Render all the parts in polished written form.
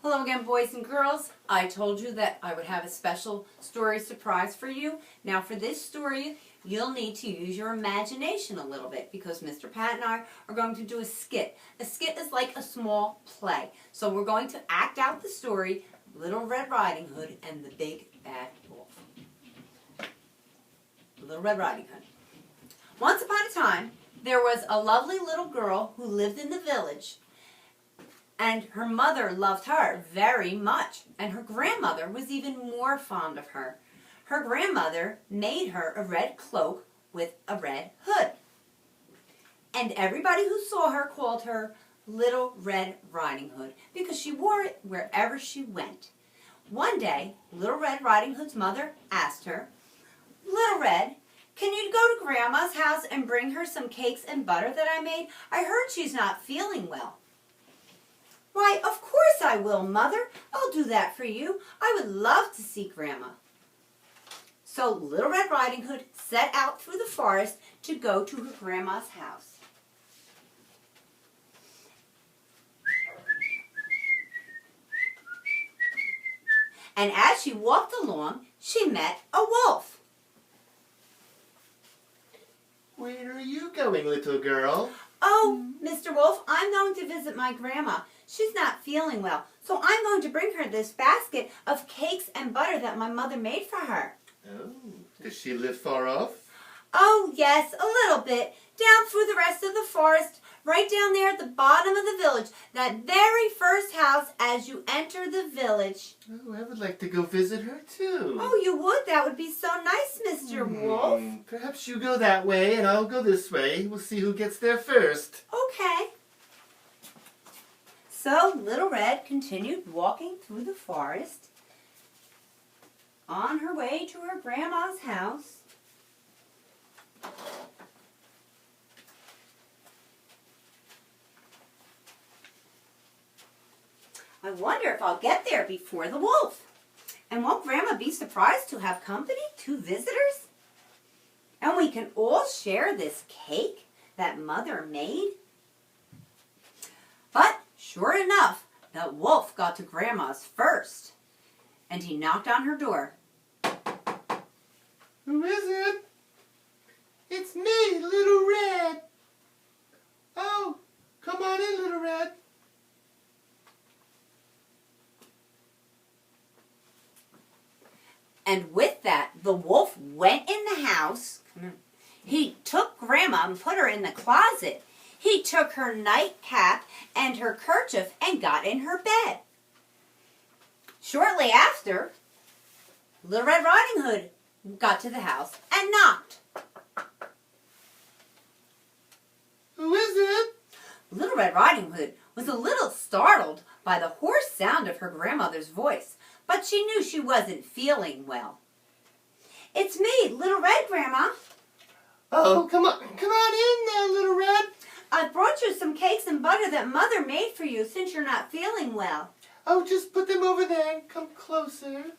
Hello again, boys and girls. I told you that I would have a special story surprise for you. Now for this story, you'll need to use your imagination a little bit because Mr. Pat and I are going to do a skit. A skit is like a small play. So we're going to act out the story, Little Red Riding Hood and the Big Bad Wolf. Little Red Riding Hood. Once upon a time, there was a lovely little girl who lived in the village. And her mother loved her very much, and her grandmother was even more fond of her. Her grandmother made her a red cloak with a red hood. And everybody who saw her called her Little Red Riding Hood because she wore it wherever she went. One day, Little Red Riding Hood's mother asked her, "Little Red, can you go to Grandma's house and bring her some cakes and butter that I made? I heard she's not feeling well." "Why, of course I will, Mother. I'll do that for you. I would love to see Grandma." So Little Red Riding Hood set out through the forest to go to her grandma's house. And as she walked along, she met a wolf. "Where are you going, little girl?" "Oh, Mr. Wolf, I'm going to visit my grandma. She's not feeling well, so I'm going to bring her this basket of cakes and butter that my mother made for her." "Oh, does she live far off?" "Oh, yes, a little bit. Down through the rest of the forest, right down there at the bottom of the village. That very first house as you enter the village." "Oh, I would like to go visit her, too." "Oh, you would? That would be so nice, Mr. Wolf." Perhaps you go that way and I'll go this way. We'll see who gets there first. "Okay." So Little Red continued walking through the forest on her way to her grandma's house. I wonder if I'll get there before the wolf. And won't Grandma be surprised to have company, 2 visitors? And we can all share this cake that Mother made. But sure enough, the wolf got to Grandma's first. And he knocked on her door. "Who is it?" "It's me, Little Red." "Oh, come on in, Little Red." And with that, the wolf went in the house. He took Grandma and put her in the closet. He took her nightcap and her kerchief and got in her bed. Shortly after, Little Red Riding Hood got to the house and knocked. "Who is it?" Little Red Riding Hood was a little startled by the hoarse sound of her grandmother's voice, but she knew she wasn't feeling well. "It's me, Little Red, Grandma." "Oh, come on in there, Little Red." "I brought you some cakes and butter that Mother made for you since you're not feeling well." "Oh, just put them over there and come closer."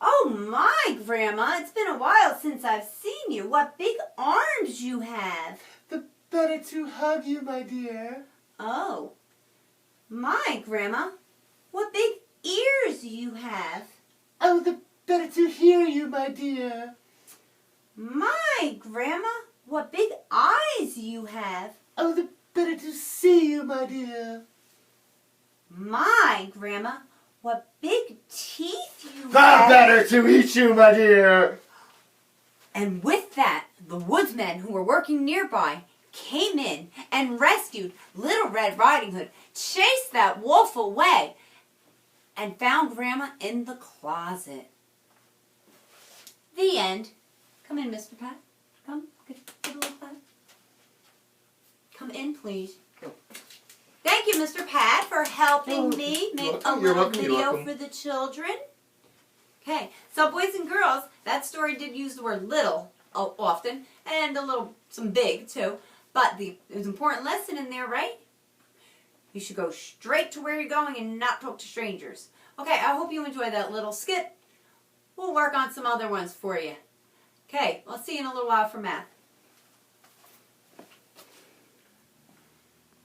"Oh my, Grandma, it's been a while since I've seen you. What big arms you have." "The better to hug you, my dear." "Oh, my, Grandma, what big ears you have." "Oh, the better to hear you, my dear." "My, Grandma, what big eyes you have." "Oh, the better to see you, my dear." "My, Grandma, what big teeth you "The have." better to eat you, my dear." And with that, the woodsmen who were working nearby came in and rescued Little Red Riding Hood, chased that wolf away, and found Grandma in the closet. The end. Come in, Mr. Pat. Come, get a little Pat. Come in, please. Go. Thank you, Mr. Pat, for helping me make a little video for the children. Okay, so boys and girls, that story did use the word little often, and some big too. But there's an important lesson in there, right? You should go straight to where you're going and not talk to strangers. Okay, I hope you enjoyed that little skit. We'll work on some other ones for you. Okay, I'll see you in a little while for math.